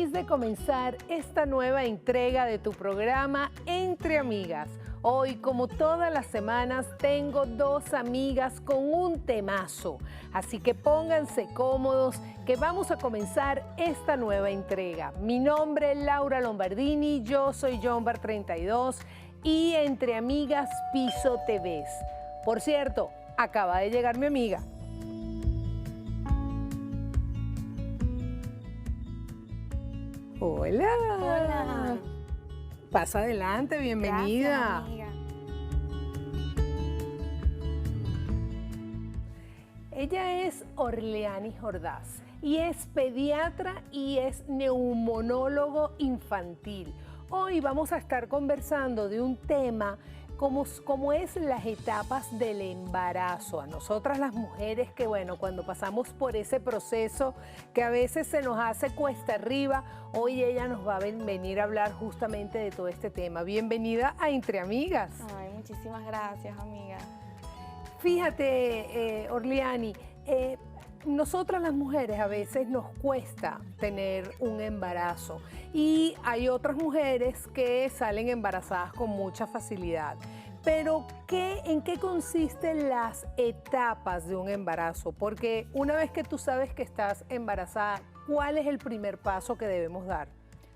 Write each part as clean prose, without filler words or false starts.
Feliz de comenzar esta nueva entrega de tu programa Entre Amigas. Hoy, como todas las semanas, tengo dos amigas con un temazo. Así que pónganse cómodos que vamos a comenzar esta nueva entrega. Mi nombre es Laura Lombardini, yo soy Jombar32 y Entre Amigas Piso TVs. Por cierto, acaba de llegar mi amiga. Hola. Hola. Pasa adelante, bienvenida. Gracias, amiga. Ella es Orleani Jordás y es pediatra y es neumonólogo infantil. Hoy vamos a estar conversando de un tema como es las etapas del embarazo. A nosotras las mujeres que, bueno, cuando pasamos por ese proceso que a veces se nos hace cuesta arriba, hoy ella nos va a venir a hablar justamente de todo este tema. Bienvenida a Entre Amigas. Ay, muchísimas gracias, amiga. Fíjate, Orleani, nosotras las mujeres a veces nos cuesta tener un embarazo y hay otras mujeres que salen embarazadas con mucha facilidad. Pero, ¿en qué consisten las etapas de un embarazo? Porque una vez que tú sabes que estás embarazada, ¿cuál es el primer paso que debemos dar?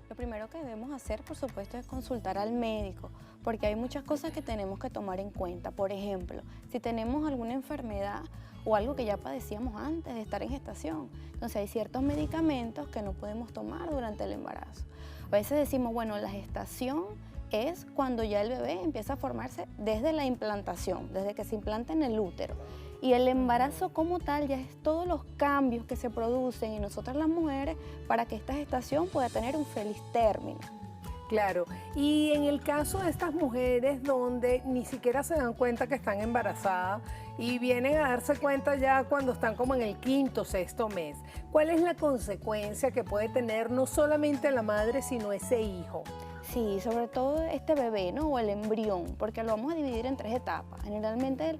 Lo primero que debemos hacer, por supuesto, es consultar al médico, porque hay muchas cosas que tenemos que tomar en cuenta. Por ejemplo, si tenemos alguna enfermedad o algo que ya padecíamos antes de estar en gestación. Entonces hay ciertos medicamentos que no podemos tomar durante el embarazo. A veces decimos, bueno, la gestación es cuando ya el bebé empieza a formarse desde la implantación, desde que se implanta en el útero. Y el embarazo como tal ya es todos los cambios que se producen en nosotras las mujeres para que esta gestación pueda tener un feliz término. Claro, y en el caso de estas mujeres donde ni siquiera se dan cuenta que están embarazadas y vienen a darse cuenta ya cuando están como en el quinto, sexto mes, ¿cuál es la consecuencia que puede tener no solamente la madre, sino ese hijo? Sí, sobre todo este bebé, ¿no? O el embrión, porque lo vamos a dividir en 3 etapas. Generalmente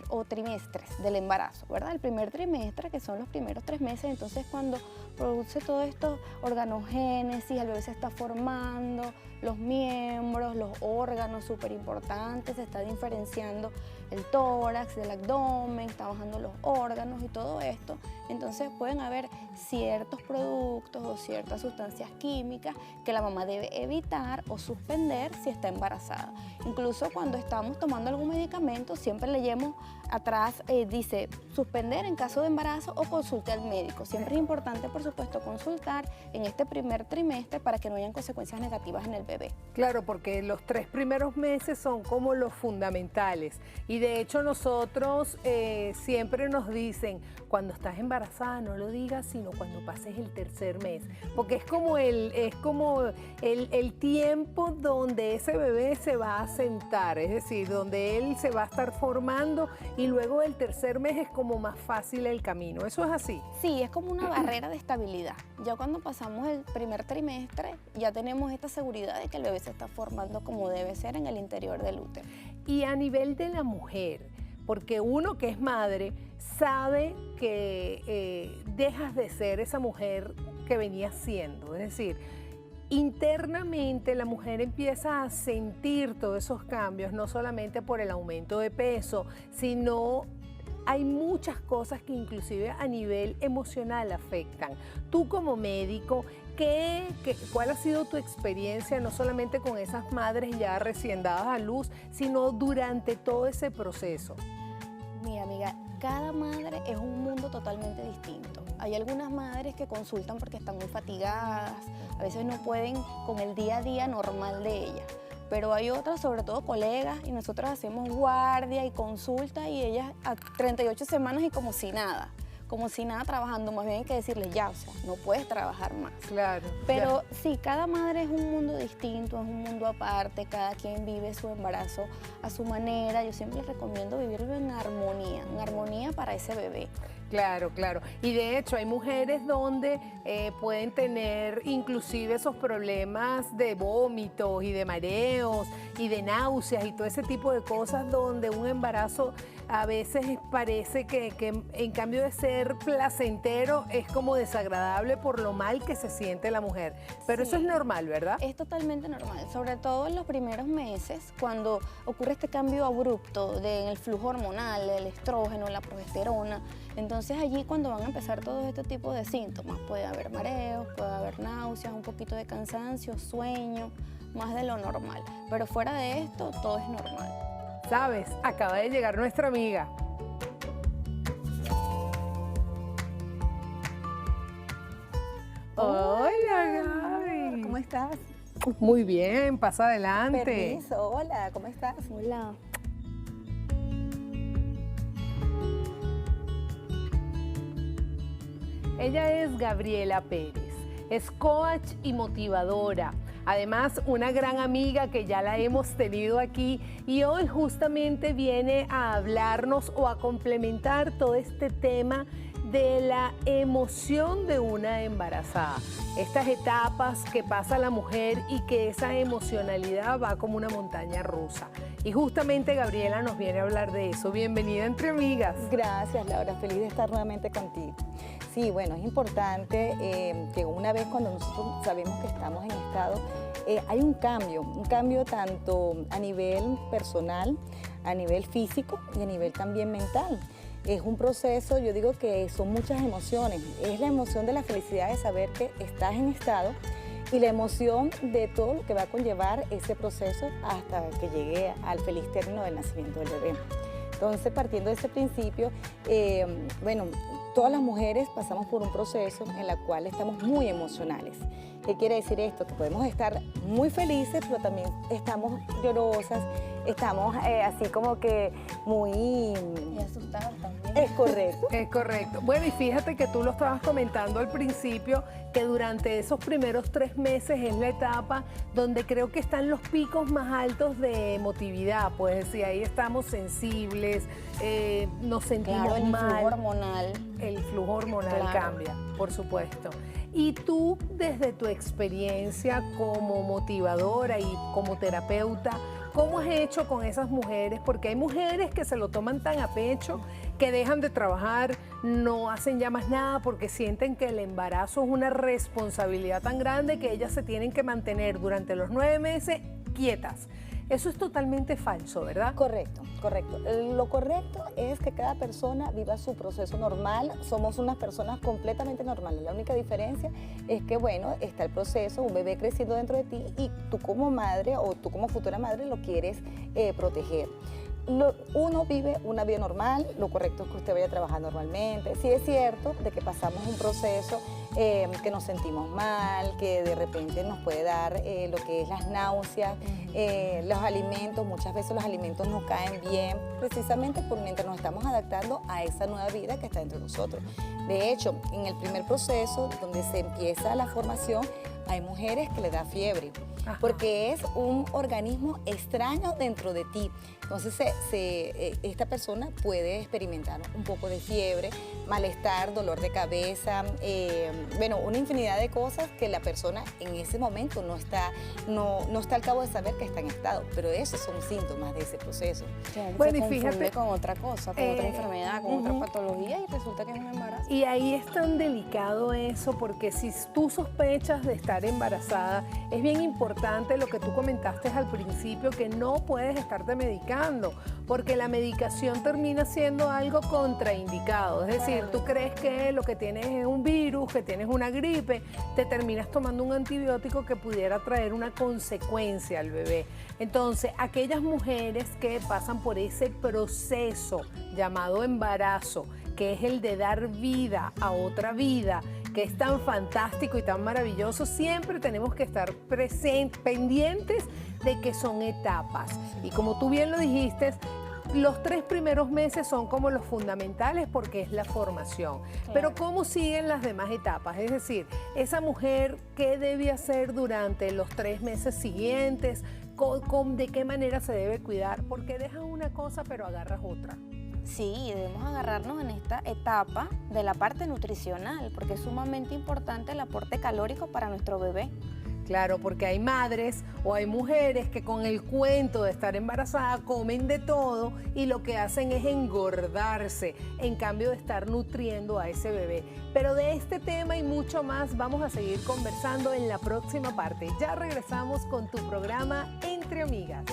o trimestres del embarazo, ¿verdad? El primer trimestre, que son los primeros 3 meses, entonces cuando produce todo esto organogénesis, el bebé se está formando, los miembros, los órganos súper importantes, se está diferenciando el tórax del abdomen, está bajando los órganos y todo esto. Entonces pueden haber ciertos productos o ciertas sustancias químicas que la mamá debe evitar o suspender si está embarazada. Incluso cuando estamos tomando algún medicamento, siempre leemos atrás, dice suspender en caso de embarazo o consulte al médico. Siempre es importante, por supuesto, consultar en este primer trimestre para que no hayan consecuencias negativas en el bebé. Claro, porque los 3 primeros meses son como los fundamentales y de hecho nosotros siempre nos dicen, cuando estás embarazada no lo digas sino cuando pases el tercer mes, porque es como el tiempo donde ese bebé se va a sentar, es decir, donde él se va a estar formando y luego el tercer mes es como más fácil el camino. ¿Eso es así? Sí, es como una barrera de estabilidad. Ya cuando pasamos el primer trimestre ya tenemos esta seguridad de que el bebé se está formando como debe ser en el interior del útero. Y a nivel de la mujer, porque uno que es madre sabe que dejas de ser esa mujer que venías siendo, es decir, internamente la mujer empieza a sentir todos esos cambios, no solamente por el aumento de peso, sino hay muchas cosas que inclusive a nivel emocional afectan. Tú como médico, ¿cuál ha sido tu experiencia no solamente con esas madres ya recién dadas a luz, sino durante todo ese proceso? Mira, amiga, cada madre es un mundo totalmente distinto. Hay algunas madres que consultan porque están muy fatigadas, a veces no pueden con el día a día normal de ellas. Pero hay otras, sobre todo colegas, y nosotros hacemos guardia y consulta y ellas a 38 semanas y como si nada trabajando. Más bien hay que decirles ya, o sea, no puedes trabajar más. Claro. Pero sí, cada madre es un mundo distinto, es un mundo aparte, cada quien vive su embarazo a su manera. Yo siempre les recomiendo vivirlo en armonía para ese bebé. Claro, claro. Y de hecho hay mujeres donde pueden tener inclusive esos problemas de vómitos y de mareos y de náuseas y todo ese tipo de cosas donde un embarazo a veces parece que en cambio de ser placentero es como desagradable por lo mal que se siente la mujer. Pero Sí. eso es normal, ¿verdad? Es totalmente normal, sobre todo en los primeros meses, cuando ocurre este cambio abrupto en el flujo hormonal, el estrógeno, la progesterona. Entonces allí cuando van a empezar todo este tipo de síntomas, puede haber mareos, puede haber náuseas, un poquito de cansancio, sueño, más de lo normal. Pero fuera de esto, todo es normal. ¿Sabes? Acaba de llegar nuestra amiga. Hola, Gaby. ¿Cómo estás? Muy bien, pasa adelante. Permiso, hola, ¿cómo estás? Hola. Ella es Gabriela Pérez, es coach y motivadora. Además, una gran amiga que ya la hemos tenido aquí y hoy justamente viene a hablarnos o a complementar todo este tema de la emoción de una embarazada. Estas etapas que pasa la mujer y que esa emocionalidad va como una montaña rusa. Y justamente Gabriela nos viene a hablar de eso. Bienvenida Entre Amigas. Gracias, Laura, feliz de estar nuevamente contigo. Sí, bueno, es importante que una vez cuando nosotros sabemos que estamos en estado, hay un cambio tanto a nivel personal, a nivel físico y a nivel también mental. Es un proceso, yo digo que son muchas emociones. Es la emoción de la felicidad de saber que estás en estado y la emoción de todo lo que va a conllevar ese proceso hasta que llegue al feliz término del nacimiento del bebé. Entonces, partiendo de ese principio, bueno, todas las mujeres pasamos por un proceso en el cual estamos muy emocionales. ¿Qué quiere decir esto? Que podemos estar muy felices, pero también estamos llorosas, estamos así como que muy... Y asustadas también. Es correcto. Es correcto. Bueno, y fíjate que tú lo estabas comentando al principio, que durante esos primeros 3 meses es la etapa donde creo que están los picos más altos de emotividad. Pues decir, ahí estamos sensibles, nos sentimos Claro, el mal. flujo hormonal. El flujo hormonal Claro. cambia, por supuesto. Y tú, desde tu experiencia como motivadora y como terapeuta, ¿cómo has hecho con esas mujeres? Porque hay mujeres que se lo toman tan a pecho que dejan de trabajar, no hacen ya más nada porque sienten que el embarazo es una responsabilidad tan grande que ellas se tienen que mantener durante los 9 meses quietas. Eso es totalmente falso, ¿verdad? Correcto, correcto. Lo correcto es que cada persona viva su proceso normal. Somos unas personas completamente normales. La única diferencia es que, bueno, está el proceso, un bebé creciendo dentro de ti y tú como madre o tú como futura madre lo quieres proteger. Uno vive una vida normal, lo correcto es que usted vaya a trabajar normalmente. Sí es cierto de que pasamos un proceso que nos sentimos mal, que de repente nos puede dar lo que es las náuseas, los alimentos, muchas veces los alimentos no caen bien, precisamente por mientras nos estamos adaptando a esa nueva vida que está entre nosotros. De hecho, en el primer proceso, donde se empieza la formación, hay mujeres que le da fiebre, Ajá. porque es un organismo extraño dentro de ti. Entonces, esta persona puede experimentar un poco de fiebre, malestar, dolor de cabeza, bueno, una infinidad de cosas que la persona en ese momento no está al cabo de saber que está en estado, pero esos son síntomas de ese proceso. Claro, Bueno, y se confunde fíjate, con otra cosa, con otra enfermedad, con otra ujú. patología y resulta que es un embarazo. Y ahí es tan delicado eso, porque si tú sospechas de estar embarazada, es bien importante lo que tú comentaste al principio, que no puedes estarte medicando, porque la medicación termina siendo algo contraindicado. Es decir, tú crees que lo que tienes es un virus, que tienes una gripe, te terminas tomando un antibiótico que pudiera traer una consecuencia al bebé. Entonces, aquellas mujeres que pasan por ese proceso llamado embarazo, que es el de dar vida a otra vida, que es tan fantástico y tan maravilloso, siempre tenemos que estar pendientes de que son etapas. Y como tú bien lo dijiste, los 3 primeros meses son como los fundamentales porque es la formación. Claro. Pero ¿cómo siguen las demás etapas? Es decir, esa mujer, ¿qué debe hacer durante los 3 meses siguientes? ¿De qué manera se debe cuidar? Porque dejas una cosa pero agarras otra. Sí, debemos agarrarnos en esta etapa de la parte nutricional, porque es sumamente importante el aporte calórico para nuestro bebé. Claro, porque hay madres o hay mujeres que con el cuento de estar embarazada comen de todo y lo que hacen es engordarse en cambio de estar nutriendo a ese bebé. Pero de este tema y mucho más vamos a seguir conversando en la próxima parte. Ya regresamos con tu programa Entre Amigas.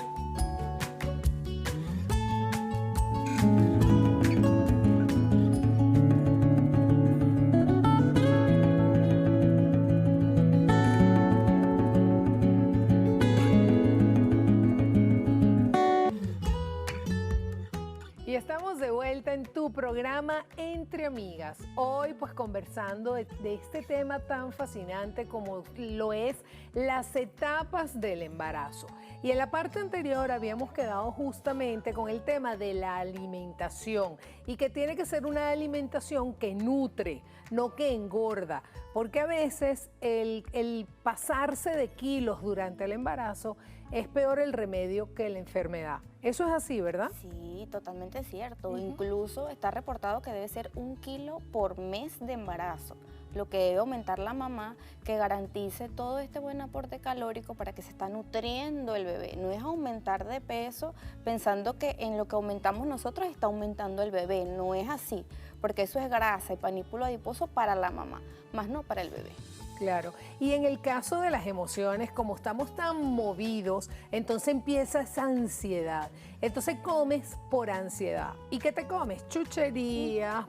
Estamos de vuelta en tu programa Entre Amigas. Hoy pues conversando de este tema tan fascinante como lo es las etapas del embarazo. Y en la parte anterior habíamos quedado justamente con el tema de la alimentación y que tiene que ser una alimentación que nutre, no que engorda. Porque a veces el pasarse de kilos durante el embarazo es peor el remedio que la enfermedad. Eso es así, ¿verdad? Sí, totalmente cierto. Incluso está reportado que debe ser 1 kilo por mes de embarazo, lo que debe aumentar la mamá, que garantice todo este buen aporte calórico para que se está nutriendo el bebé. No es aumentar de peso pensando que en lo que aumentamos nosotros está aumentando el bebé. No es así, porque eso es grasa y panículo adiposo para la mamá, más no para el bebé. Claro, y en el caso de las emociones, como estamos tan movidos, entonces empieza esa ansiedad. Entonces comes por ansiedad. ¿Y qué te comes? Chucherías,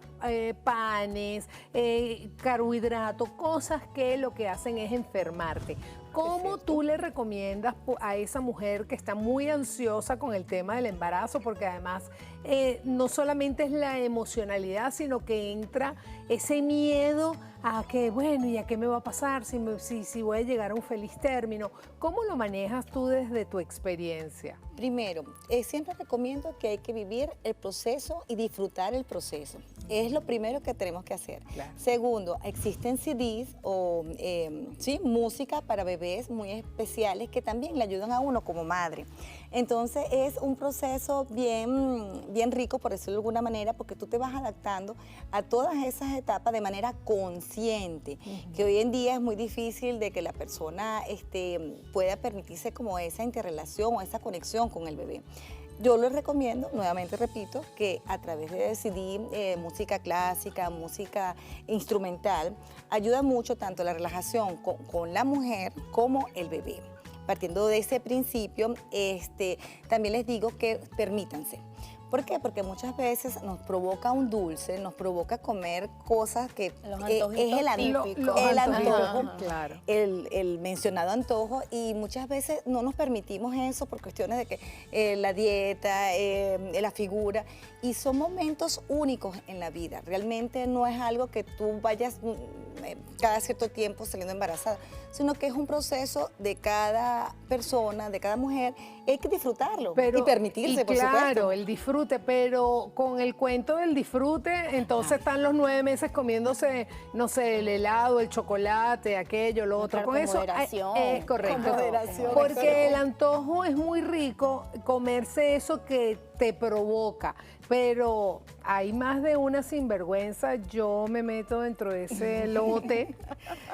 panes, carbohidratos, cosas que lo que hacen es enfermarte. ¿Cómo tú le recomiendas a esa mujer que está muy ansiosa con el tema del embarazo? Porque además no solamente es la emocionalidad, sino que entra ese miedo a que, bueno, ¿y a qué me va a pasar si voy a llegar a un feliz término? ¿Cómo lo manejas tú desde tu experiencia? Primero, siempre recomiendo que hay que vivir el proceso y disfrutar el proceso. Es lo primero que tenemos que hacer. Claro. Segundo, existen CDs o música para bebés muy especiales que también le ayudan a uno como madre. Entonces es un proceso bien rico, por decirlo de alguna manera, porque tú te vas adaptando a todas esas etapas de manera consciente, que hoy en día es muy difícil de que la persona pueda permitirse como esa interrelación o esa conexión con el bebé. Yo les recomiendo, nuevamente repito, que a través de CD, música clásica, música instrumental, ayuda mucho tanto la relajación con la mujer como el bebé. Partiendo de ese principio, también les digo que permítanse. ¿Por qué? Porque muchas veces nos provoca un dulce, nos provoca comer cosas que es el antojo, claro. el mencionado antojo, y muchas veces no nos permitimos eso por cuestiones de que la dieta, la figura, y son momentos únicos en la vida. Realmente no es algo que tú vayas cada cierto tiempo saliendo embarazada, sino que es un proceso de cada persona, de cada mujer, y hay que disfrutarlo y permitirse, por supuesto. Claro, el disfrute, pero con el cuento del disfrute, entonces están los 9 meses comiéndose, no sé, el helado, el chocolate, aquello, lo otro. Con eso es correcto. Con moderación, porque el antojo es muy rico, comerse eso que te provoca, pero hay más de una sinvergüenza. Yo me meto dentro de ese lote.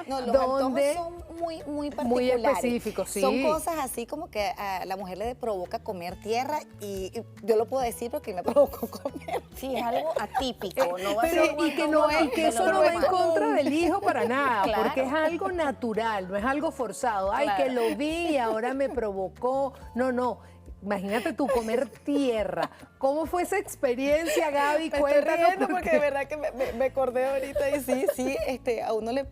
No, los donde antojos son muy particulares. muy específicos, sí. Son cosas así como que a la mujer le provoca comer tierra, y yo lo puedo decir porque me provocó comer. Sí, es algo atípico. No va a Pero ser y que no es que eso no va en contra de del hijo para nada, Claro. porque es algo natural, no es algo forzado. Ay, Claro. que lo vi y ahora me provocó. No. Imagínate tú comer tierra. ¿Cómo fue esa experiencia, Gaby? Me estoy Cuéntanos. riendo porque de verdad que me acordé ahorita, y sí, a uno le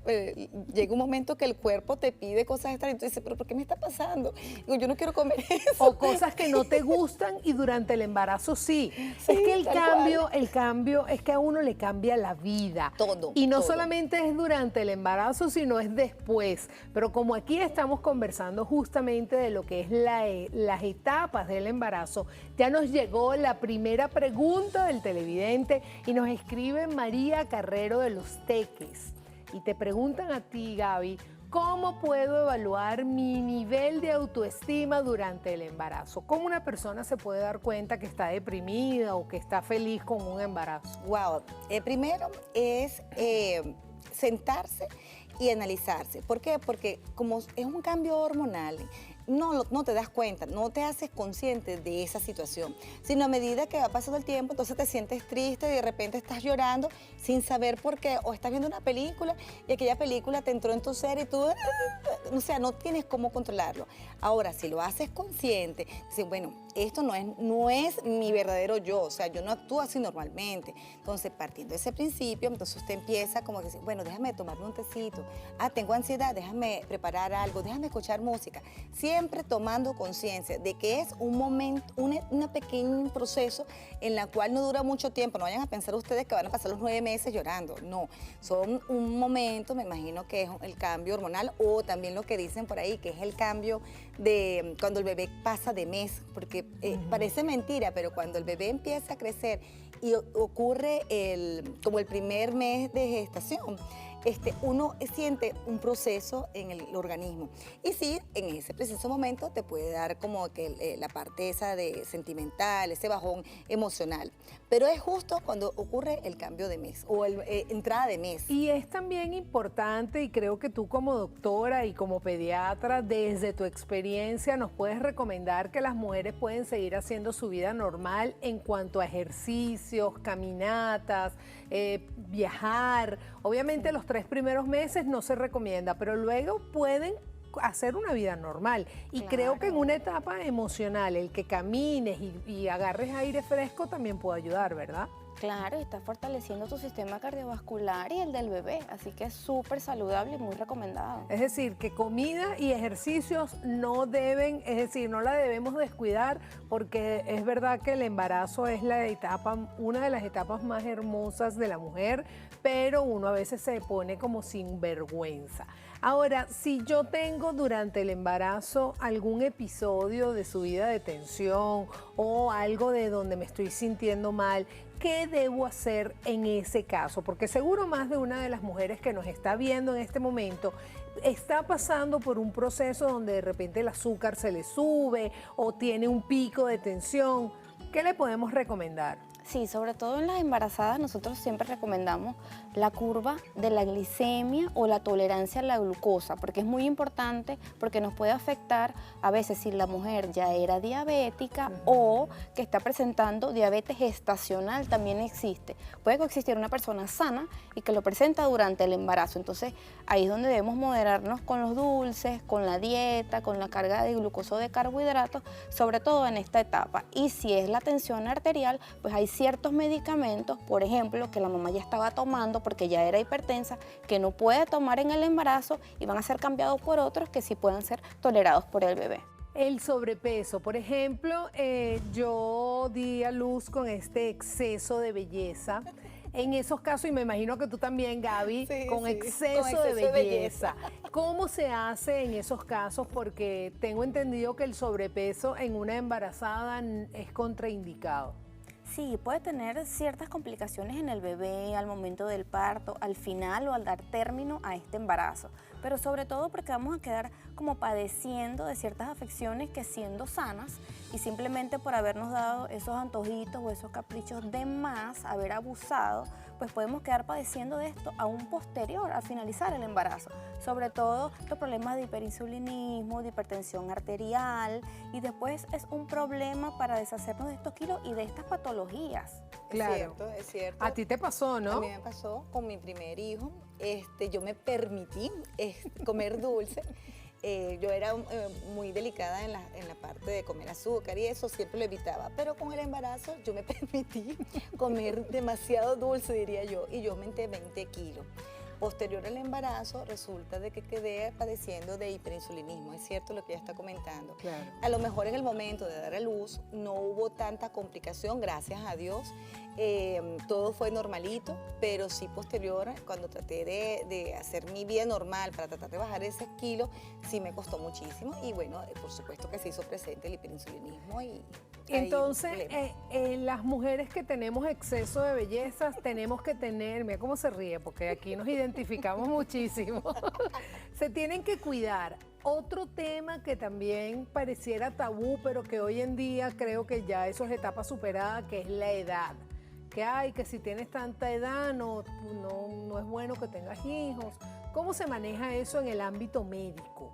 llega un momento que el cuerpo te pide cosas extrañas y tú dices, pero ¿por qué me está pasando? Digo, yo no quiero comer eso. O cosas que no te gustan y durante el embarazo sí. Sí, Es que el tal cambio es que a uno le cambia la vida. Todo, Y no todo. solamente es durante el embarazo, sino es después. Pero como aquí estamos conversando justamente de lo que es las etapas del embarazo, ya nos llegó la primera pregunta del televidente y nos escribe María Carrero de Los Teques. Y te preguntan a ti, Gaby, ¿Cómo puedo evaluar mi nivel de autoestima durante el embarazo? ¿Cómo una persona se puede dar cuenta que está deprimida o que está feliz con un embarazo? Wow. Primero es sentarse y analizarse. ¿Por qué? Porque como es un cambio hormonal, no te das cuenta, no te haces consciente de esa situación, sino a medida que va pasando el tiempo, entonces te sientes triste y de repente estás llorando sin saber por qué, o estás viendo una película y aquella película te entró en tu ser y tú, o sea, no tienes cómo controlarlo. Ahora, si lo haces consciente, dices, bueno, esto no es mi verdadero yo, o sea, yo no actúo así normalmente. Entonces, partiendo de ese principio, entonces usted empieza como que decir, bueno, déjame tomarme un tecito, tengo ansiedad, déjame preparar algo, déjame escuchar música. Siempre tomando conciencia de que es un momento, un pequeño proceso en la cual no dura mucho tiempo. No vayan a pensar ustedes que van a pasar los 9 meses llorando. No, son un momento, me imagino que es el cambio hormonal o también lo que dicen por ahí, que es el cambio de cuando el bebé pasa de mes, porque parece mentira, pero cuando el bebé empieza a crecer y ocurre como el primer mes de gestación, uno siente un proceso en el organismo. Y sí, en ese preciso momento te puede dar como que la parte esa de sentimental, ese bajón emocional. Pero es justo cuando ocurre el cambio de mes o entrada de mes. Y es también importante, y creo que tú como doctora y como pediatra, desde tu experiencia, nos puedes recomendar que las mujeres pueden seguir haciendo su vida normal en cuanto a ejercicios, caminatas, viajar. Obviamente los 3 primeros meses no se recomienda, pero luego pueden hacer una vida normal. Y Claro. creo que en una etapa emocional, el que camines y agarres aire fresco también puede ayudar, ¿verdad? Claro, está fortaleciendo tu sistema cardiovascular y el del bebé, así que es súper saludable y muy recomendado. Es decir, que comida y ejercicios no deben, es decir, no la debemos descuidar, porque es verdad que el embarazo es la etapa, una de las etapas más hermosas de la mujer, pero uno a veces se pone como sin vergüenza. Ahora, si yo tengo durante el embarazo algún episodio de subida de tensión o algo de donde me estoy sintiendo mal, ¿qué debo hacer en ese caso? Porque seguro más de una de las mujeres que nos está viendo en este momento está pasando por un proceso donde de repente el azúcar se le sube o tiene un pico de tensión. ¿Qué le podemos recomendar? Sí, sobre todo en las embarazadas nosotros siempre recomendamos la curva de la glicemia o la tolerancia a la glucosa, porque es muy importante, porque nos puede afectar a veces si la mujer ya era diabética o que está presentando diabetes gestacional, también existe. Puede coexistir una persona sana y que lo presenta durante el embarazo, entonces ahí es donde debemos moderarnos con los dulces, con la dieta, con la carga de glucosa o de carbohidratos, sobre todo en esta etapa. Y si es la tensión arterial, pues hay ciertos medicamentos, por ejemplo, que la mamá ya estaba tomando porque ya era hipertensa, que no puede tomar en el embarazo y van a ser cambiados por otros que sí puedan ser tolerados por el bebé. El sobrepeso, por ejemplo, yo di a luz con este exceso de belleza. En esos casos, y me imagino que tú también, Gaby, Sí, con sí, exceso de belleza. ¿Cómo se hace en esos casos? Porque tengo entendido que el sobrepeso en una embarazada es contraindicado. Sí, puede tener ciertas complicaciones en el bebé al momento del parto, al final o al dar término a este embarazo, pero sobre todo porque vamos a quedar como padeciendo de ciertas afecciones que siendo sanas y simplemente por habernos dado esos antojitos o esos caprichos de más, haber abusado, pues podemos quedar padeciendo de esto aún posterior, al finalizar el embarazo. Sobre todo los problemas de hiperinsulinismo, de hipertensión arterial y después es un problema para deshacernos de estos kilos y de estas patologías. Claro. Es cierto. A ti te pasó, A ¿no? mí me pasó con mi primer hijo. Yo me permití comer dulce. Yo era muy delicada en la parte de comer azúcar y eso siempre lo evitaba. Pero con el embarazo yo me permití comer demasiado dulce, diría yo, y yo aumenté 20 kilos. Posterior al embarazo, resulta de que quedé padeciendo de hiperinsulinismo. Es cierto lo que ella está comentando. Claro. A lo mejor en el momento de dar a luz no hubo tanta complicación, gracias a Dios. Todo fue normalito, pero sí posterior, cuando traté de hacer mi vida normal para tratar de bajar ese kilo, sí me costó muchísimo. Y bueno, por supuesto que se hizo presente el hiperinsulinismo. Y entonces, las mujeres que tenemos exceso de bellezas tenemos que tener, mira cómo se ríe, porque aquí nos identificamos identificamos muchísimo. Se tienen que cuidar. Otro tema que también pareciera tabú, pero que hoy en día creo que ya eso es etapa superada, que es la edad. Que hay, que si tienes tanta edad no es bueno que tengas hijos. ¿Cómo se maneja eso en el ámbito médico?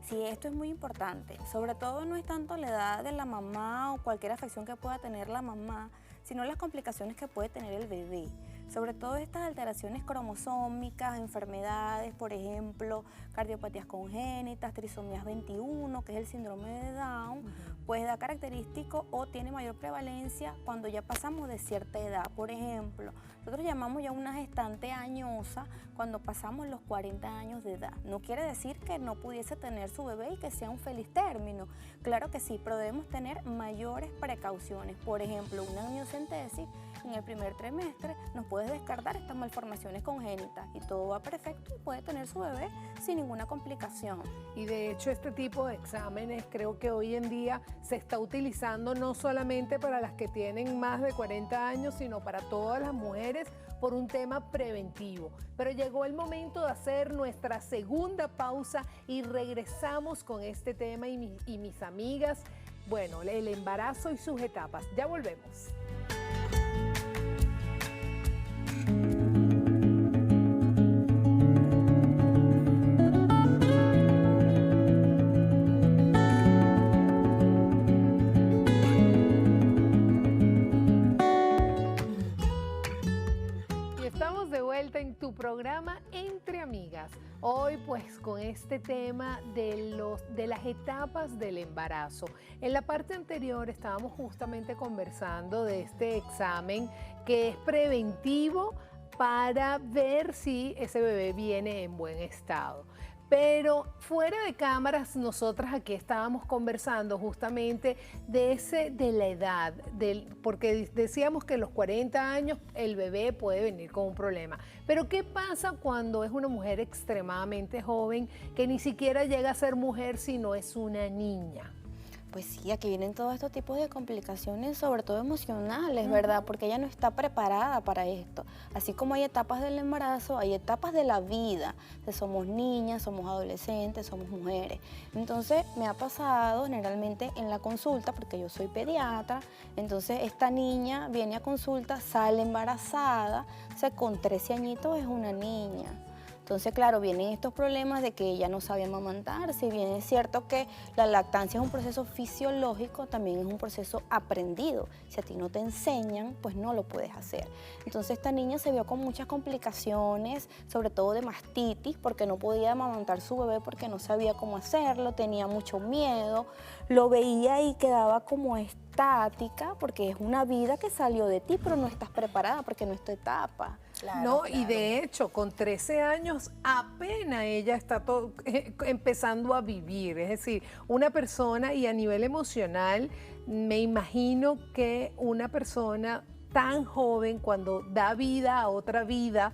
Sí, esto es muy importante. Sobre todo no es tanto la edad de la mamá o cualquier afección que pueda tener la mamá, sino las complicaciones que puede tener el bebé. Sobre todo estas alteraciones cromosómicas, enfermedades, por ejemplo, cardiopatías congénitas, trisomías 21, que es el síndrome de Down, pues da característico o tiene mayor prevalencia cuando ya pasamos de cierta edad. Por ejemplo, nosotros llamamos ya una gestante añosa cuando pasamos los 40 años de edad. No quiere decir que no pudiese tener su bebé y que sea un feliz término. Claro que sí, pero debemos tener mayores precauciones. Por ejemplo, una amniocentesis en el primer trimestre nos puede descartar estas malformaciones congénitas y todo va perfecto y puede tener su bebé sin ninguna complicación. Y de hecho este tipo de exámenes creo que hoy en día se está utilizando no solamente para las que tienen más de 40 años, sino para todas las mujeres por un tema preventivo. Pero llegó el momento de hacer nuestra segunda pausa y regresamos con este tema y mis amigas, bueno, el embarazo y sus etapas. Ya volvemos. En tu programa Entre Amigas. Hoy pues con este tema de las etapas del embarazo. En la parte anterior estábamos justamente conversando de este examen que es preventivo para ver si ese bebé viene en buen estado. Pero fuera de cámaras, nosotras aquí estábamos conversando justamente de la edad, porque decíamos que a los 40 años el bebé puede venir con un problema. Pero ¿qué pasa cuando es una mujer extremadamente joven que ni siquiera llega a ser mujer, sino es una niña? Pues sí, aquí vienen todos estos tipos de complicaciones, sobre todo emocionales, ¿verdad? Porque ella no está preparada para esto. Así como hay etapas del embarazo, hay etapas de la vida. Somos niñas, somos adolescentes, somos mujeres. Entonces, me ha pasado generalmente en la consulta, porque yo soy pediatra, entonces esta niña viene a consulta, sale embarazada, o sea, con 13 añitos es una niña. Entonces, claro, vienen estos problemas de que ella no sabe amamantar. Si bien es cierto que la lactancia es un proceso fisiológico, también es un proceso aprendido. Si a ti no te enseñan, pues no lo puedes hacer. Entonces, esta niña se vio con muchas complicaciones, sobre todo de mastitis, porque no podía amamantar su bebé porque no sabía cómo hacerlo, tenía mucho miedo, lo veía y quedaba como estática, porque es una vida que salió de ti, pero no estás preparada porque no es tu etapa. Claro, no, claro. Y de hecho, con 13 años apenas ella está empezando a vivir. Es decir, una persona, y a nivel emocional, me imagino que una persona tan joven, cuando da vida a otra vida,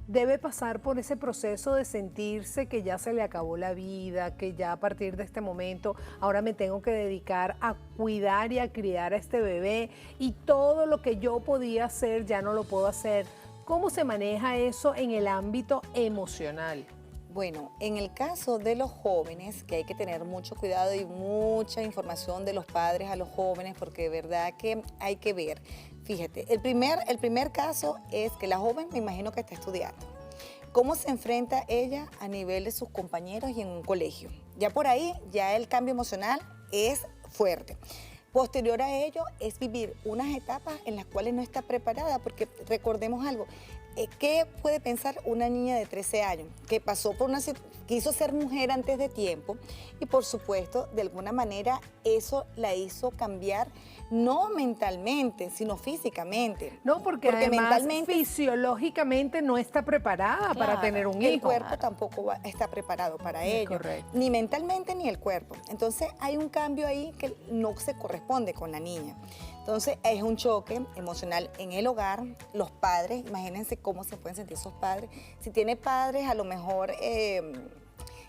debe pasar por ese proceso de sentirse que ya se le acabó la vida, que ya a partir de este momento ahora me tengo que dedicar a cuidar y a criar a este bebé y todo lo que yo podía hacer ya no lo puedo hacer. ¿Cómo se maneja eso en el ámbito emocional? Bueno, en el caso de los jóvenes, que hay que tener mucho cuidado y mucha información de los padres a los jóvenes, porque de verdad que hay que ver. Fíjate, el primer caso es que la joven, me imagino que está estudiando. ¿Cómo se enfrenta ella a nivel de sus compañeros y en un colegio? Ya por ahí, ya el cambio emocional es fuerte. Posterior a ello, es vivir unas etapas en las cuales no está preparada, porque recordemos algo, ¿qué puede pensar una niña de 13 años que pasó por quiso ser mujer antes de tiempo y por supuesto, de alguna manera, eso la hizo cambiar no mentalmente, sino físicamente. No, porque además fisiológicamente no está preparada para tener un hijo. El cuerpo tampoco está preparado para ello. Correcto. Ni mentalmente ni el cuerpo. Entonces hay un cambio ahí que no se corresponde con la niña. Entonces es un choque emocional en el hogar. Los padres, imagínense cómo se pueden sentir esos padres. Si tiene padres a lo mejor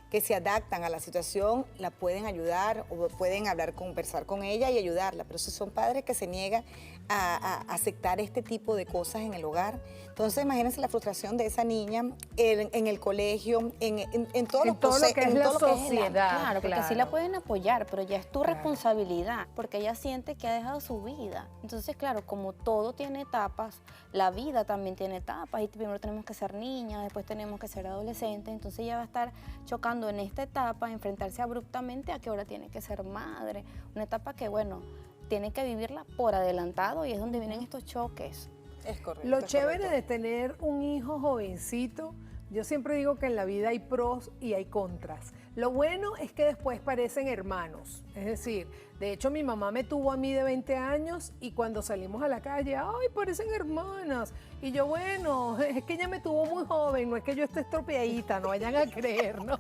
que se adaptan a la situación, la pueden ayudar o pueden conversar con ella y ayudarla. Pero si son padres que se niegan a aceptar este tipo de cosas en el hogar. Entonces, imagínense la frustración de esa niña en el colegio, en todo lo que es la sociedad. Claro, porque sí la claro. pueden apoyar, pero ya es tu Claro. responsabilidad, porque ella siente que ha dejado su vida. Entonces, claro, como todo tiene etapas, la vida también tiene etapas, y primero tenemos que ser niñas, después tenemos que ser adolescentes, entonces ella va a estar chocando en esta etapa, enfrentarse abruptamente a que ahora tiene que ser madre, una etapa que, bueno, tiene que vivirla por adelantado, y es donde vienen estos choques. Es correcto. Lo es chévere correcto. de tener un hijo jovencito, yo siempre digo que en la vida hay pros y hay contras. Lo bueno es que después parecen hermanos, es decir, de hecho mi mamá me tuvo a mí de 20 años y cuando salimos a la calle, ¡ay, parecen hermanas! Y yo, bueno, es que ella me tuvo muy joven, no es que yo esté estropeadita, no vayan a creer, ¿no?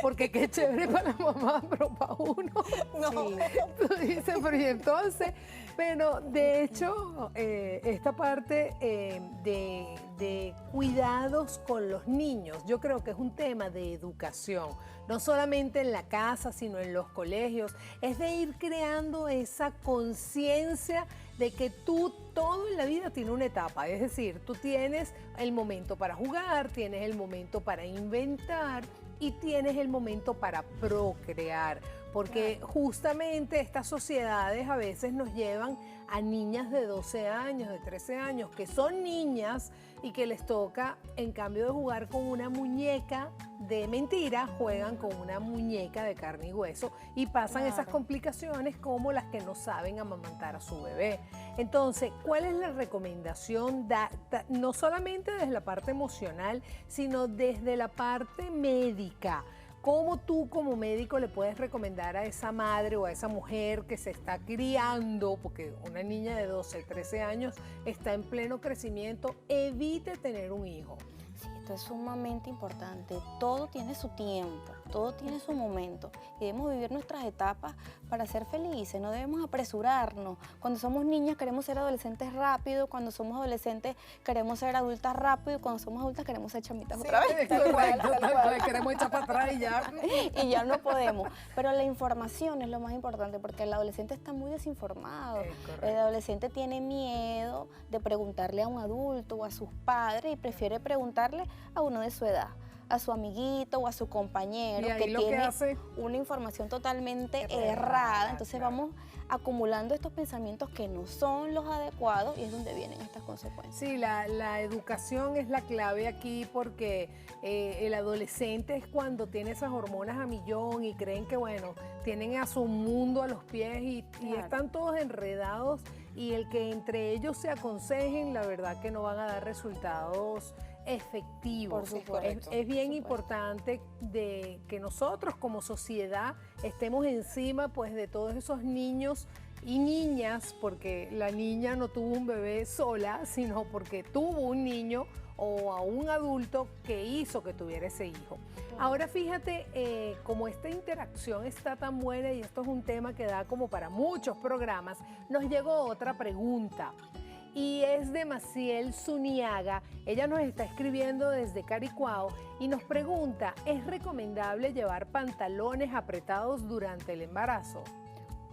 Porque qué chévere para la mamá, pero para uno, No. sí. Tú dices, pero y entonces, pero de hecho, esta parte de cuidados con los niños, yo creo que es un tema de educación, no solamente en la casa, sino en los colegios, es de ir creando esa conciencia de que todo en la vida tiene una etapa, es decir, tú tienes el momento para jugar, tienes el momento para inventar y tienes el momento para procrear, porque justamente estas sociedades a veces nos llevan a niñas de 12 años, de 13 años, que son niñas y que les toca, en cambio de jugar con una muñeca de mentira, juegan con una muñeca de carne y hueso y pasan esas complicaciones como las que no saben amamantar a su bebé. Entonces, ¿cuál es la recomendación? No solamente desde la parte emocional, sino desde la parte médica. ¿Cómo tú como médico le puedes recomendar a esa madre o a esa mujer que se está criando, porque una niña de 12, 13 años está en pleno crecimiento, evite tener un hijo? Sí, esto es sumamente importante. Todo tiene su tiempo, todo tiene su momento y debemos vivir nuestras etapas para ser felices, no debemos apresurarnos. Cuando somos niñas queremos ser adolescentes rápido, cuando somos adolescentes queremos ser adultas rápido y cuando somos adultas queremos ser chamitas otra vez. Correcto, tal cual, queremos echar para atrás y ya. Y ya no podemos. Pero la información es lo más importante porque el adolescente está muy desinformado. Correcto. El adolescente tiene miedo de preguntarle a un adulto o a sus padres y prefiere preguntarle a uno de su edad, a su amiguito o a su compañero Y ahí que lo que tiene hace- una información totalmente Errada, errada. Entonces claro. vamos acumulando estos pensamientos que no son los adecuados y es donde vienen estas consecuencias. Sí, la educación es la clave aquí porque el adolescente es cuando tiene esas hormonas a millón y creen que, bueno, tienen a su mundo a los pies y Claro. están todos enredados y el que entre ellos se aconsejen, la verdad que no van a dar resultados efectivos. Por supuesto. Es bien Por supuesto. importante de que nosotros como sociedad estemos encima pues de todos esos niños y niñas, porque la niña no tuvo un bebé sola, sino porque tuvo un niño o a un adulto que hizo que tuviera ese hijo. Ahora fíjate, como esta interacción está tan buena y esto es un tema que da como para muchos programas, nos llegó otra pregunta. Y es de Maciel Zuniaga. Ella nos está escribiendo desde Caricuao y nos pregunta, ¿es recomendable llevar pantalones apretados durante el embarazo?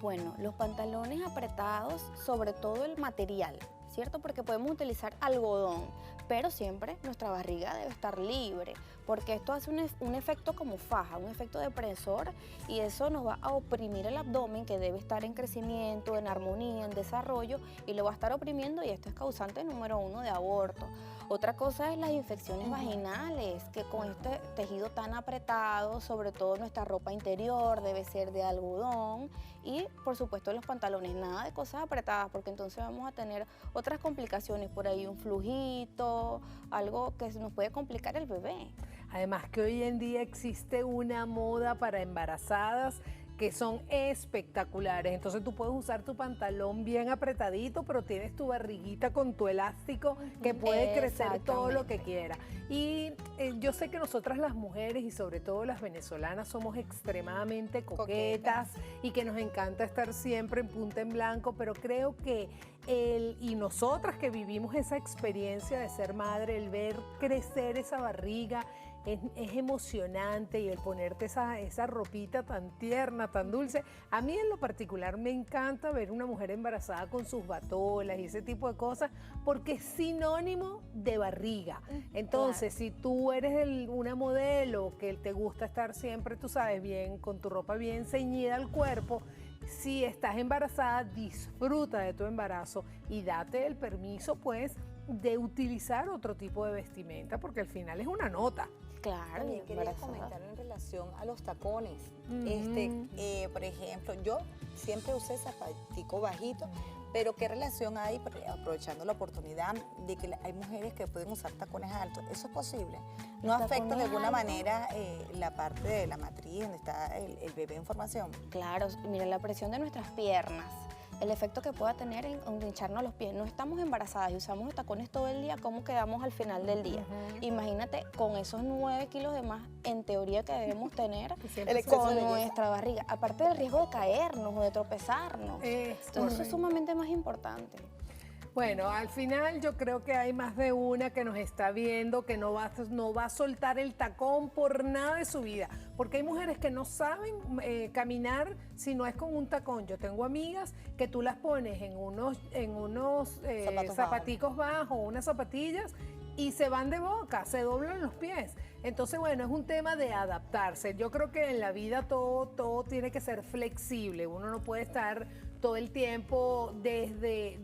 Bueno, los pantalones apretados, sobre todo el material, ¿cierto? Porque podemos utilizar algodón, pero siempre nuestra barriga debe estar libre, porque esto hace un efecto como faja, un efecto depresor, y eso nos va a oprimir el abdomen, que debe estar en crecimiento, en armonía, en desarrollo, y lo va a estar oprimiendo, y esto es causante número 1 de aborto. Otra cosa es las infecciones vaginales, que con este tejido tan apretado, sobre todo nuestra ropa interior debe ser de algodón y por supuesto los pantalones, nada de cosas apretadas porque entonces vamos a tener otras complicaciones, por ahí un flujito, algo que nos puede complicar el bebé. Además que hoy en día existe una moda para embarazadas que son espectaculares. Entonces tú puedes usar tu pantalón bien apretadito, pero tienes tu barriguita con tu elástico que puede crecer todo lo que quiera. Y yo sé que nosotras las mujeres y sobre todo las venezolanas somos extremadamente coquetas y que nos encanta estar siempre en punta en blanco, pero creo que y nosotras que vivimos esa experiencia de ser madre, el ver crecer esa barriga, es emocionante y el ponerte esa ropita tan tierna, tan dulce. A mí en lo particular me encanta ver una mujer embarazada con sus batolas y ese tipo de cosas porque es sinónimo de barriga. Entonces, si tú eres una modelo que te gusta estar siempre, tú sabes, bien, con tu ropa bien ceñida al cuerpo, si estás embarazada, disfruta de tu embarazo y date el permiso, pues, de utilizar otro tipo de vestimenta, porque al final es una nota. Claro, También quería comentar en relación a los tacones. Por ejemplo, yo siempre usé zapatico bajito, pero ¿qué relación hay, aprovechando la oportunidad, de que hay mujeres que pueden usar tacones altos? ¿Eso es posible? ¿No afecta de alguna manera la parte de la matriz, donde está el bebé en formación? Claro, mira, la presión de nuestras piernas, el efecto que pueda tener en hincharnos los pies. No estamos embarazadas y usamos los tacones todo el día, ¿cómo quedamos al final del día? Imagínate con esos 9 kilos de más, en teoría, que debemos tener con nuestra barriga. Aparte del riesgo de caernos o de tropezarnos. Entonces eso es sumamente más importante. Bueno, al final yo creo que hay más de una que nos está viendo, que no va a soltar el tacón por nada de su vida, porque hay mujeres que no saben caminar si no es con un tacón. Yo tengo amigas que tú las pones en unos zapaticos bajos, unas zapatillas, y se van de boca, se doblan los pies. Entonces, bueno, es un tema de adaptarse. Yo creo que en la vida todo tiene que ser flexible. Uno no puede estar todo el tiempo desde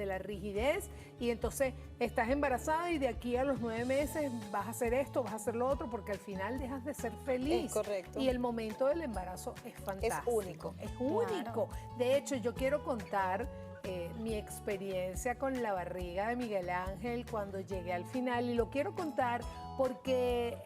la rigidez, y entonces estás embarazada y de aquí a los 9 meses vas a hacer esto, vas a hacer lo otro, porque al final dejas de ser feliz. Es correcto. Y el momento del embarazo es fantástico. Es único. Es único. De hecho, yo quiero contar mi experiencia con la barriga de Miguel Ángel cuando llegué al final, y lo quiero contar porque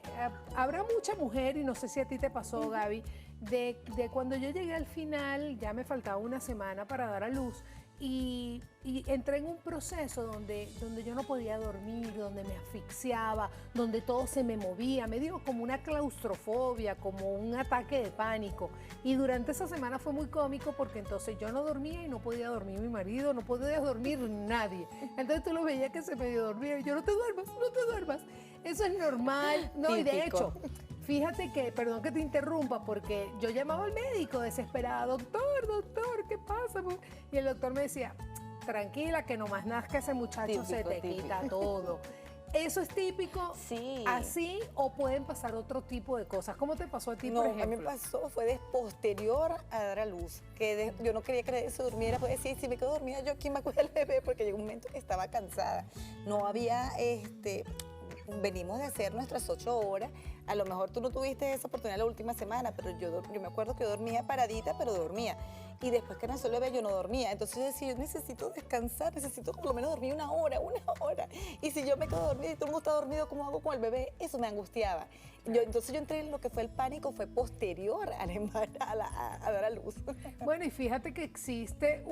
habrá mucha mujer, y no sé si a ti te pasó, Gaby, de cuando yo llegué al final, ya me faltaba una semana para dar a luz, y entré en un proceso donde yo no podía dormir, donde me asfixiaba, donde todo se me movía, me dio como una claustrofobia, como un ataque de pánico. Y durante esa semana fue muy cómico porque entonces yo no dormía y no podía dormir mi marido, no podía dormir nadie. Entonces tú lo veías que se medio dormía y yo, no te duermas. Eso es normal, ¿no? Típico. Y de hecho, fíjate que, perdón que te interrumpa, porque yo llamaba al médico desesperada, doctor, ¿qué pasa? Y el doctor me decía, tranquila, que nomás nazca ese muchacho, se te quita todo. ¿Eso es típico? Sí. ¿Así o pueden pasar otro tipo de cosas? ¿Cómo te pasó a ti, por ejemplo? A mí me pasó, fue posterior a dar a luz, que yo no quería que se durmiera, pues decir, si me quedo dormida, yo aquí me acuerdo del bebé, porque llegó un momento que estaba cansada. No había, venimos de hacer nuestras 8 horas, a lo mejor tú no tuviste esa oportunidad la última semana, pero yo me acuerdo que yo dormía paradita, pero dormía. Y después que nació el bebé yo no dormía. Entonces yo decía, yo necesito descansar, necesito por lo menos dormir una hora. Y si yo me quedo dormida y todo el mundo está dormido, ¿cómo hago con el bebé? Eso me angustiaba. Entonces yo entré en lo que fue el pánico, fue posterior a dar a luz. Bueno, y fíjate que existe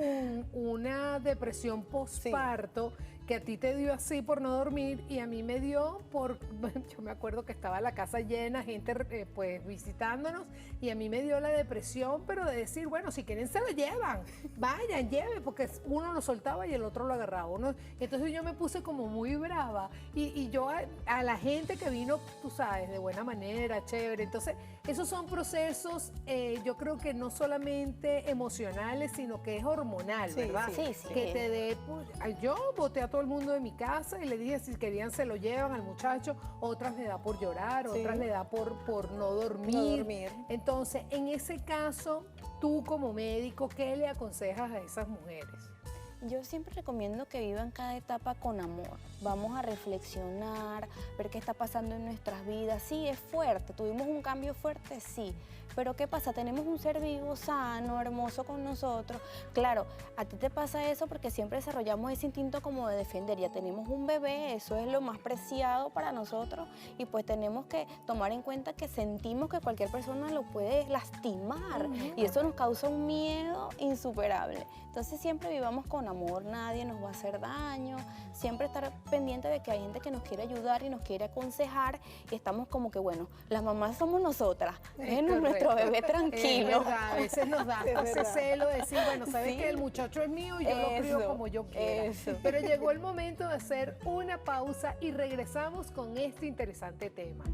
una depresión postparto, que a ti te dio así por no dormir y a mí me dio yo me acuerdo que estaba la casa llena, gente pues visitándonos, y a mí me dio la depresión, pero de decir, bueno, si quieren se lo llevan, vayan, lleven, porque uno lo soltaba y el otro lo agarraba. Entonces yo me puse como muy brava y yo a la gente que vino, tú sabes, de buena manera, chévere. Entonces esos son procesos, yo creo que no solamente emocionales, sino que es hormonal, ¿verdad? Sí. Que te dé, yo boté a todo el mundo de mi casa y le dije si querían se lo llevan al muchacho, otras le da por llorar, otras le da por no dormir. Entonces, en ese caso, tú como médico, ¿qué le aconsejas a esas mujeres? Yo siempre recomiendo que vivan cada etapa con amor. Vamos a reflexionar, ver qué está pasando en nuestras vidas. Sí, es fuerte, tuvimos un cambio fuerte, sí. Pero ¿qué pasa? Tenemos un ser vivo, sano, hermoso con nosotros. Claro, a ti te pasa eso porque siempre desarrollamos ese instinto como de defender. Ya tenemos un bebé, eso es lo más preciado para nosotros. Y pues tenemos que tomar en cuenta que sentimos que cualquier persona lo puede lastimar. Y eso nos causa un miedo insuperable. Entonces siempre vivamos con con amor, nadie nos va a hacer daño, siempre estar pendiente de que hay gente que nos quiere ayudar y nos quiere aconsejar y estamos como que, bueno, las mamás somos nosotras, déjenos nuestro bebé tranquilo. Es verdad, a veces nos da ese celo de decir, bueno, sabes Sí. que el muchacho es mío y yo lo crío como yo quiera. Eso. Pero llegó el momento de hacer una pausa y regresamos con este interesante tema.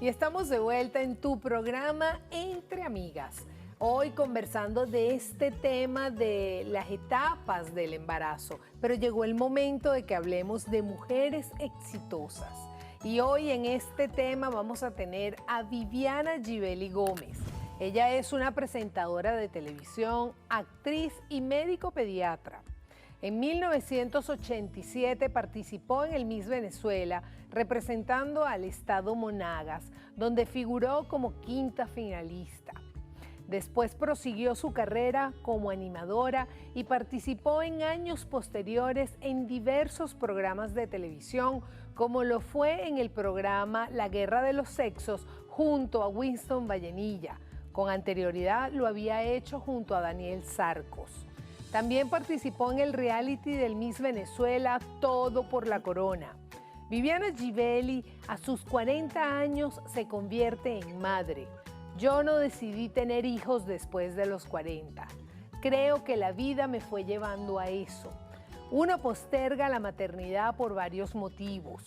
Y estamos de vuelta en tu programa Entre Amigas. Hoy conversando de este tema de las etapas del embarazo, pero llegó el momento de que hablemos de mujeres exitosas. Y hoy en este tema vamos a tener a Viviana Givelli Gómez. Ella es una presentadora de televisión, actriz y médico pediatra. En 1987 participó en el Miss Venezuela representando al estado Monagas, donde figuró como quinta finalista. Después prosiguió su carrera como animadora y participó en años posteriores en diversos programas de televisión, como lo fue en el programa La Guerra de los Sexos junto a Winston Vallenilla. Con anterioridad lo había hecho junto a Daniel Sarcos. También participó en el reality del Miss Venezuela Todo por la Corona. Viviana Givelli a sus 40 años se convierte en madre. Yo no decidí tener hijos después de los 40. Creo que la vida me fue llevando a eso. Uno posterga la maternidad por varios motivos.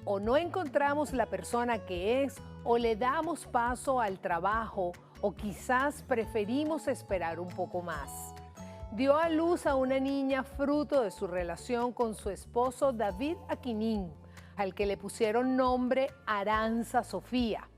O no encontramos la persona que es, o le damos paso al trabajo, o quizás preferimos esperar un poco más. Dio a luz a una niña fruto de su relación con su esposo David Aquinin, al que le pusieron nombre Aranza Sofía.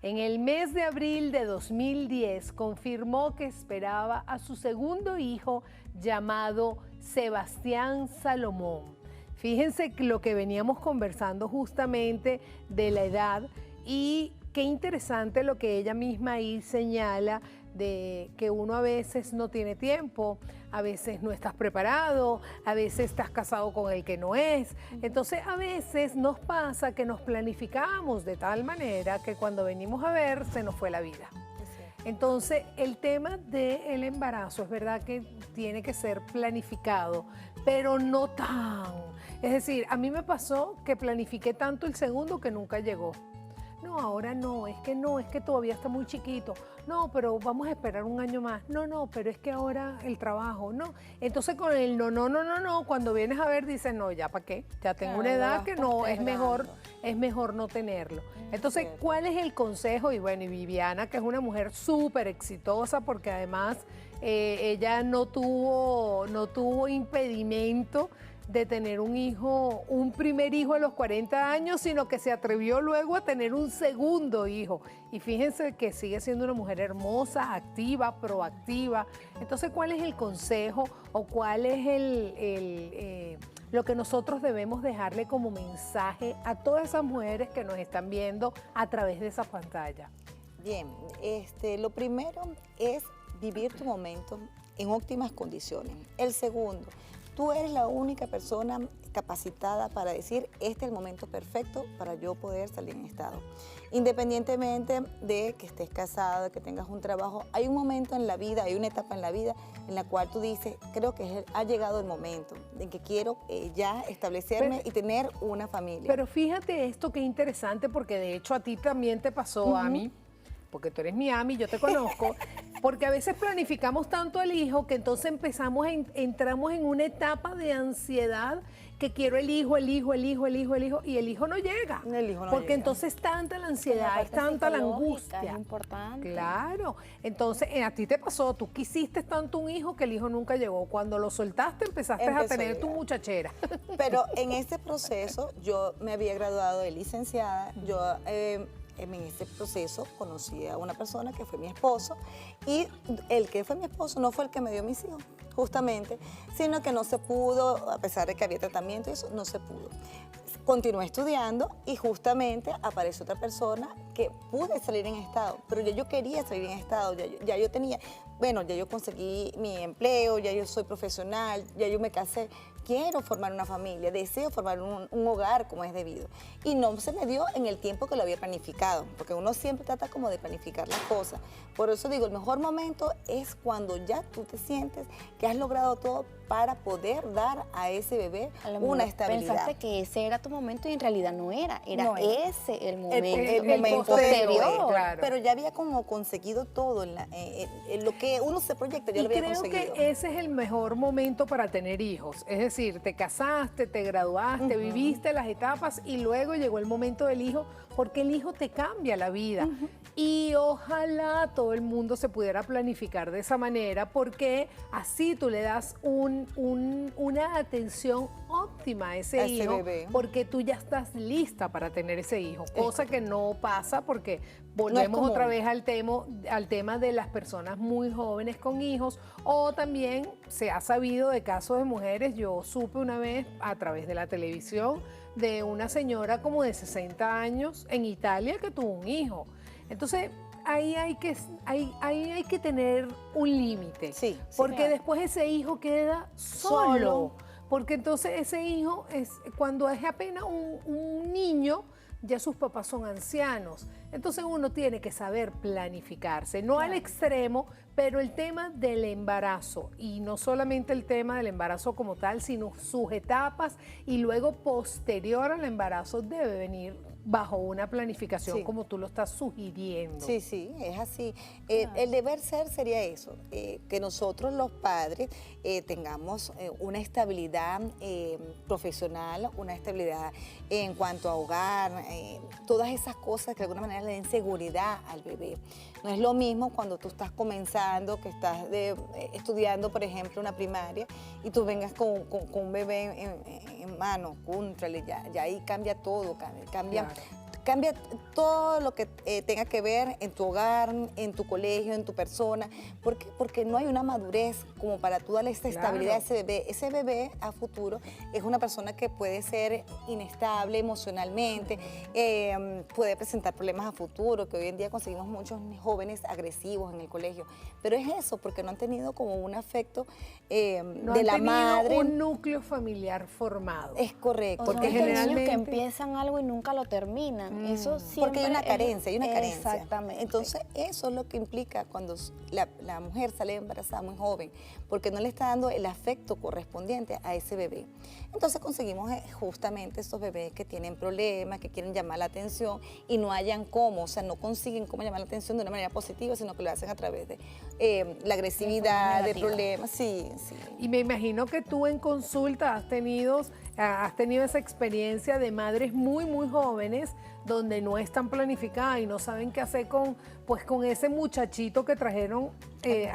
En el mes de abril de 2010 confirmó que esperaba a su segundo hijo llamado Sebastián Salomón. Fíjense lo que veníamos conversando justamente de la edad y qué interesante lo que ella misma ahí señala de que uno a veces no tiene tiempo, a veces no estás preparado, a veces estás casado con el que no es. Entonces a veces nos pasa que nos planificamos de tal manera que cuando venimos a ver se nos fue la vida. Entonces el tema del embarazo es verdad que tiene que ser planificado, pero no tan. Es decir, a mí me pasó que planifiqué tanto el segundo que nunca llegó. No, ahora no, es que todavía está muy chiquito. No, pero vamos a esperar un año más. No, pero es que ahora el trabajo, no. Entonces con el no, cuando vienes a ver dices, no, ya para qué, ya tengo Claro, una edad vas que no, es postergando. mejor no tenerlo. Entonces, cierto. ¿cuál es el consejo? Y bueno, y Viviana, que es una mujer súper exitosa, porque además ella no tuvo impedimento de tener un hijo, un primer hijo a los 40 años, sino que se atrevió luego a tener un segundo hijo. Y fíjense que sigue siendo una mujer hermosa, activa, proactiva. Entonces, ¿cuál es el consejo o cuál es lo que nosotros debemos dejarle como mensaje a todas esas mujeres que nos están viendo a través de esa pantalla? Bien, lo primero es vivir tu momento en óptimas condiciones. El segundo, tú eres la única persona capacitada para decir, este es el momento perfecto para yo poder salir en estado. Independientemente de que estés casado, de que tengas un trabajo, hay un momento en la vida, hay una etapa en la vida en la cual tú dices, creo que ha llegado el momento en que quiero ya establecerme y tener una familia. Pero fíjate esto qué interesante, porque de hecho a ti también te pasó, Ami, porque tú eres mi Ami, yo te conozco, porque a veces planificamos tanto al hijo que entonces entramos en una etapa de ansiedad que quiero el hijo, y el hijo no llega. El hijo no porque llega. entonces es tanta la La ansiedad, es parte tanta la psicológica angustia. es importante. Claro, entonces a ti te pasó, tú quisiste tanto un hijo que el hijo nunca llegó. Cuando lo soltaste empezaste a Empezó a tener tu llegar. muchachera. Pero en este proceso yo me había graduado de licenciada, en ese proceso conocí a una persona que fue mi esposo y el que fue mi esposo no fue el que me dio mis hijos, justamente, sino que no se pudo, a pesar de que había tratamiento y eso, no se pudo. continué estudiando y justamente apareció otra persona que pude salir en estado, pero ya yo quería salir en estado, ya yo tenía, bueno, ya yo conseguí mi empleo, ya yo soy profesional, ya yo me casé, quiero formar una familia, deseo formar un hogar como es debido. Y no se me dio en el tiempo que lo había planificado, porque uno siempre trata como de planificar las cosas. Por eso digo, el mejor momento es cuando ya tú te sientes que has logrado todo para poder dar a ese bebé una estabilidad. Pensaste que ese era tu momento y en realidad no era No era. ese el momento, El momento posterior. claro. Pero ya había como conseguido todo en lo que uno se proyecta, yo Y lo había creo conseguido. que ese es el mejor momento para tener hijos. Es decir, te casaste, te graduaste, viviste las etapas y luego llegó el momento del hijo, porque el hijo te cambia la vida. Y ojalá todo el mundo se pudiera planificar de esa manera, porque así tú le das una atención óptima a ese hijo, bebé. porque tú ya estás lista para tener ese hijo, cosa que no pasa porque volvemos común. otra vez al tema de las personas muy jóvenes con hijos, o también se ha sabido de casos de mujeres. Yo supe una vez a través de la televisión de una señora como de 60 años en Italia que tuvo un hijo. Entonces, ahí hay que tener un límite, Sí, porque claro. después ese hijo queda solo. Porque entonces ese hijo, cuando es apenas un niño, ya sus papás son ancianos. Entonces uno tiene que saber planificarse, no al extremo, pero el tema del embarazo, y no solamente el tema del embarazo como tal, sino sus etapas, y luego posterior al embarazo debe venir bajo una planificación, Sí. como tú lo estás sugiriendo. Sí, sí, es así. El deber ser sería eso, que nosotros los padres tengamos una estabilidad profesional, una estabilidad en cuanto a hogar, todas esas cosas que de alguna manera le den seguridad al bebé. No es lo mismo cuando tú estás comenzando, que estás estudiando, por ejemplo, una primaria, y tú vengas con un bebé en mano, cóntrale, ya ahí cambia todo, cambia. Claro. Cambia todo lo que tenga que ver en tu hogar, en tu colegio, en tu persona, porque no hay una madurez como para tú darle esta estabilidad a ese bebé. Ese bebé a futuro es una persona que puede ser inestable emocionalmente, puede presentar problemas a futuro, que hoy en día conseguimos muchos jóvenes agresivos en el colegio. Pero es eso, porque no han tenido como un afecto No de han la tenido madre. un núcleo familiar formado. Es correcto. Porque Porque generalmente- que empiezan algo y nunca lo terminan. Eso siempre Porque hay una carencia, carencia. Exactamente. Entonces, eso es lo que implica cuando la mujer sale embarazada muy joven, porque no le está dando el afecto correspondiente a ese bebé. Entonces, conseguimos justamente estos bebés que tienen problemas, que quieren llamar la atención y no hayan cómo, o sea, no consiguen cómo llamar la atención de una manera positiva, sino que lo hacen a través de la agresividad, de negativa. problemas. Sí, sí. Y me imagino que tú en consulta has tenido esa experiencia de madres muy, muy jóvenes donde no están planificadas y no saben qué hacer con ese muchachito que trajeron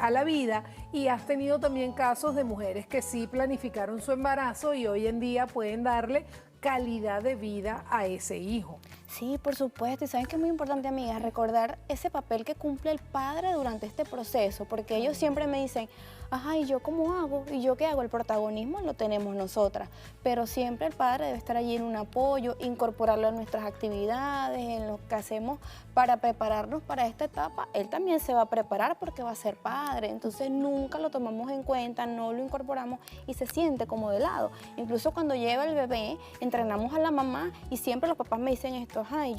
a la vida. Y has tenido también casos de mujeres que sí planificaron su embarazo y hoy en día pueden darle calidad de vida a ese hijo. Sí, por supuesto. Y saben que es muy importante, amigas, recordar ese papel que cumple el padre durante este proceso, porque ellos siempre me dicen, ajá, ¿y yo cómo hago? ¿Y yo qué hago? El protagonismo lo tenemos nosotras, pero siempre el padre debe estar allí en un apoyo, incorporarlo en nuestras actividades, en lo que hacemos para prepararnos para esta etapa. Él también se va a preparar porque va a ser padre, entonces nunca lo tomamos en cuenta, no lo incorporamos y se siente como de lado. Incluso cuando lleva el bebé, entrenamos a la mamá y siempre los papás me dicen esto, ajá, ¿y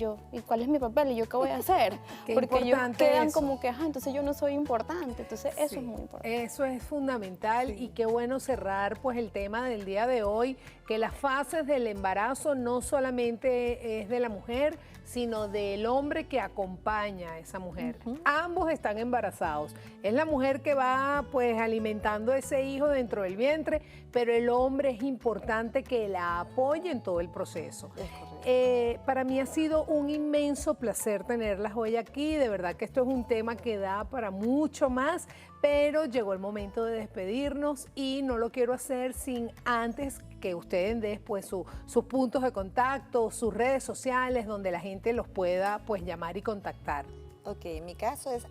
cuál es mi papel? ¿Y yo qué voy a hacer? Qué Porque ellos importante quedan eso. como que, ajá, entonces yo no soy importante, entonces eso Sí, es muy importante. Eso es fundamental y qué bueno cerrar pues el tema del día de hoy, que las fases del embarazo no solamente es de la mujer, sino del hombre que acompaña a esa mujer. Ambos están embarazados. Es la mujer que va pues alimentando ese hijo dentro del vientre, pero el hombre es importante que la apoye en todo el proceso. Es correcto. Para mí ha sido un inmenso placer tenerlas hoy aquí. De verdad que esto es un tema que da para mucho más, pero llegó el momento de despedirnos y no lo quiero hacer sin antes que ustedes den pues sus puntos de contacto, sus redes sociales, donde la gente los pueda pues llamar y contactar. Ok, mi caso es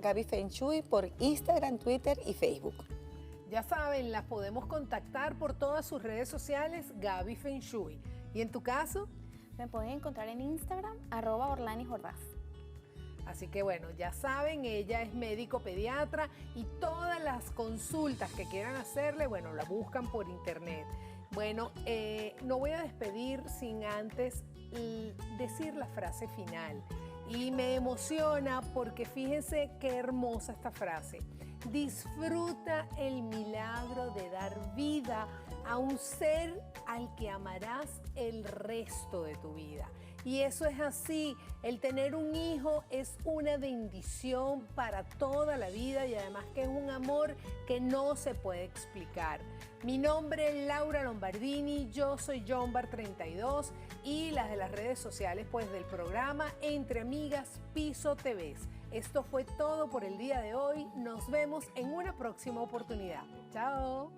@GabyFengShui por Instagram, Twitter y Facebook. Ya saben, las podemos contactar por todas sus redes sociales, Gaby Feng Shui. ¿Y en tu caso? Me pueden encontrar en Instagram, @OrlaniJordaz. Así que bueno, ya saben, ella es médico pediatra y todas las consultas que quieran hacerle, bueno, la buscan por internet. Bueno, no voy a despedir sin antes decir la frase final. Y me emociona porque fíjense qué hermosa esta frase. Disfruta el milagro de dar vida a un ser al que amarás el resto de tu vida. Y eso es así, el tener un hijo es una bendición para toda la vida y además que es un amor que no se puede explicar. Mi nombre es Laura Lombardini, yo soy Jombar32 y las de las redes sociales pues del programa Entre Amigas Piso TV. Esto fue todo por el día de hoy, nos vemos en una próxima oportunidad. Chao.